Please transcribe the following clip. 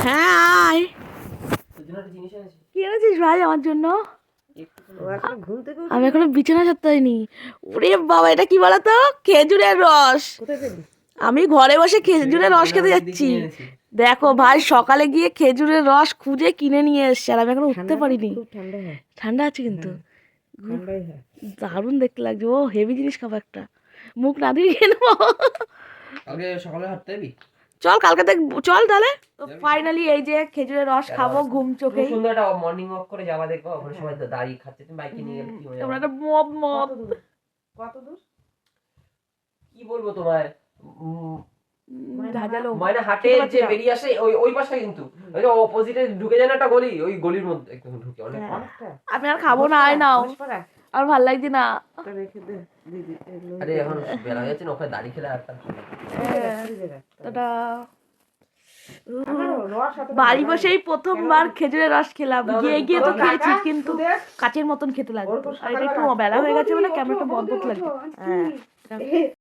হ্যাঁ আয়। কি এনেছিস ভাই আমার জন্য? আমি এখনো বিছানা ছাড়তে হয়নি। ওরে বাবা, এটা কি বলতো? খেজুরের রস। আমি ঘরে বসে খেজুরের রস খেতে যাচ্ছি। দেখো ভাই, সকালে গিয়ে খেজুরের রস খুঁজে কিনে নিয়ে এসছে, আর আমি এখনো উঠতে পারিনি। ঠান্ডা আছে কিন্তু দারুণ দেখতে লাগছে। ও হেভি জিনিস খাবো একটা, মুখ না দিয়ে খেয়ে নেবো। কালকে সকালে হাঁটতে যাবি? চল কালকে দেখ, চল তাহলে। তো ফাইনালি এই যে খেজুরের রস খাবো ঘুম চোখে। সুন্দর একটা মর্নিং ওয়াক করে যাবা, দেখবো ওখানে সবাই দাঁড়িয়ে খাচ্ছে, তুমি বাইকে নিয়ে গেলে কি মজা তোমরা হবে। একটা মব মব। কত দূর? কি বলবো তোমায়, ঝাঁঝালো ময়না হাটে যে বেরিয়ে আসে ওই ওই পাশে, কিন্তু ওই যে অপোজিটে ঢুকে যায় না একটা গলি, ওই গলির মধ্যে একদম ঢুকে অনেক। আমি আর খাবো না, আয় নাও, আর ভাল লাগছে না। আরে এখন বেলা হয়ে যাচ্ছে না, ওখানে দাঁড়িয়ে খেলে একটা টাটা। বাড়ি বসেই প্রথমবার খেজুরের রস খেলাম। গিয়ে গিয়ে তো খেয়েছি, কিন্তু কাচের মতন খেতে লাগলো। আর এটা একটু বেলা হয়ে গেছে বলে কেমন একটা বদবত লাগছে।